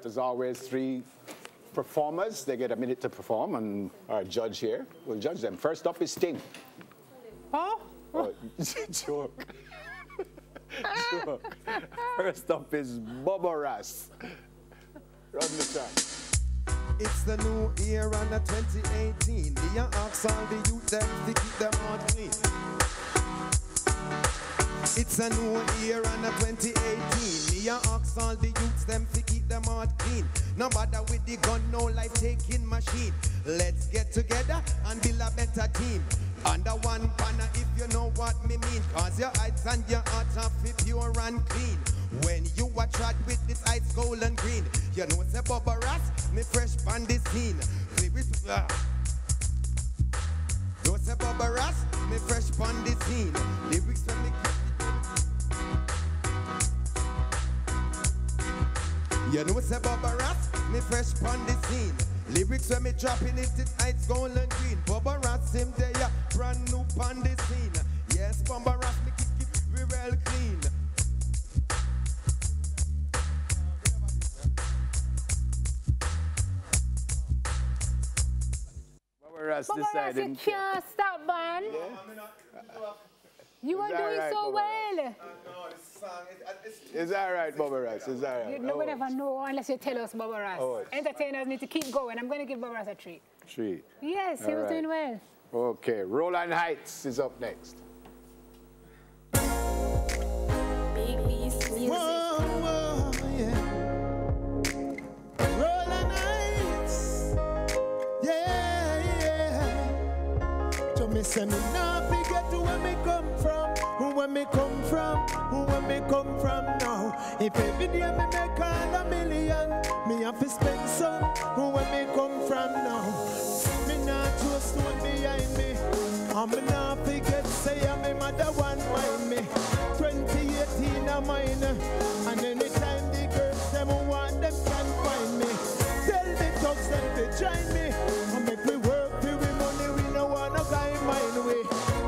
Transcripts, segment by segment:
right, as always, 3 performers. They get a minute to perform, and our judge here will judge them. First up is Sting. Huh? Oh, joke. Joke. First up is Bubba Ras. Run the track. It's the new year and the 2018. Me a ask all the youth them to keep them heart clean. It's a new year and a 2018. Me a ask all the youths them to keep them heart clean. No bother with the gun, no life-taking machine. Let's get together and build a better team. Under one banner, if you know what me mean. Cause your eyes and your heart are fit, pure and clean. When you a trot with this ice gold and green, you know say Bubba Ras, me fresh on the scene. You say Bubba Ras, me fresh on the scene. Lyrics when me you know say Bubba Ras, me fresh on the scene. Lyrics when me dropping it, it's ice gold and green. Bubba Ras him there, brand new on the scene. Yes, Bubba Ras, me kick it real clean. Bubba Ras Bubba Ras, decided. you can't stop, man. Yeah? You are Is that doing right, so Bubba well. No, this song Is that right, Bubba Ras? Is that right? No one ever know unless you tell us, Bubba Ras. Oh, it's- Entertainers need to keep going. I'm going to give Bubba Ras a treat. 3. Yes, he All was right. doing well. Okay, Roland Heights is up next. Big Beast Music. whoa, yeah. Roland Heights. Yeah, yeah. So me say me nah forget where me come from. Where me come from. Where me come from now. If every day me make all a million, me have to spend some. Where me come from now. Me nah throw stone behind me. And me nah forget say I'm my mother one mind me. 2018 a mine. And anytime the girls them want them can find me. Tell the thugs them to join me. And make me work for we money we no want no guy mind we.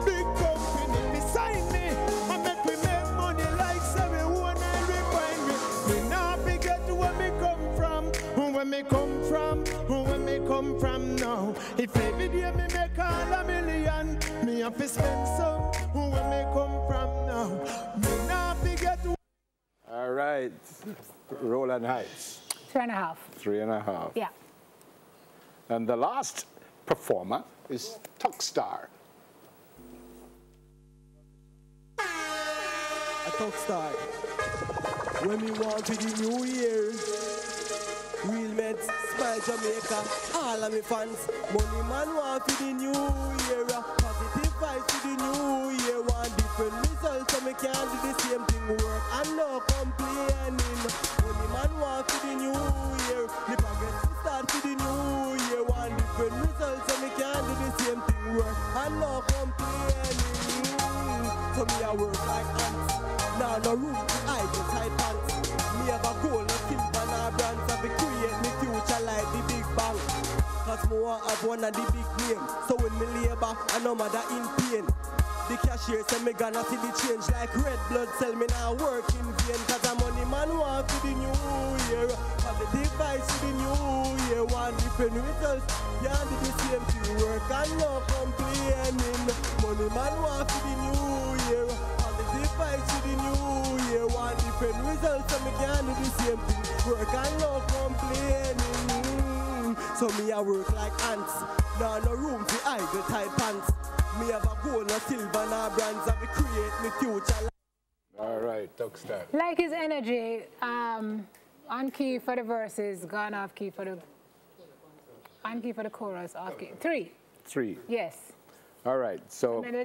Big company beside me. And make we make money like say we want to refine me. Me nah forget where me come from. Where me come from. Where me come from now. If every day me make all a million, me have to spend some. Where me come from now. Me nah forget. All right, Roland Heights, 3.5. 3.5. Yeah. And the last performer is Tuckstar. A top star. When we want to the new year, real meds, smile Jamaica, all of me fans. Money man want to the new year, positive vibes to the new year. Want different results, so me can't do the same thing. Work and no complaining. Money man want to the new year, the progress to start to the new year. Want different results, so me can't do the same thing. Work and no complaining. So me I work like ants. Now no room to hide the tight pants. Me have a goal, no silver, no brands. I be create me future like the big bang. Cause more have one of the big name. So when me labor, I know mother in pain. The cashier say me gonna see the change like red blood cell. Me now work in vain. Cause a money man want to the new year. Have the device to the new year. Want different results. Can't do the same thing. Work and no complaining. Money man want to the new year. Device to the new year, want different results, so me can't do the same thing. Work and no complaining. So me I work like ants. Now no room for idle tight pants. Me have a goal, no silver, no brands. I be create me future. All right, Tuckstar. Like his energy, on key for the verses, gone off key for the, on key for the chorus, off key. 3. 3. Yes. All right, so May the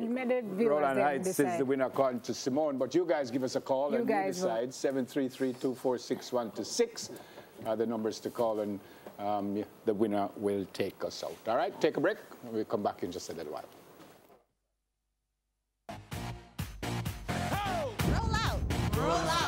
viewers Roland then Heights is decide. the winner according to Simone, but you guys give us a call You and we guys decide. 733-246-126 are the numbers to call, and the winner will take us out. All right, take a break. We'll come back in just a little while. Roll out. Roll out.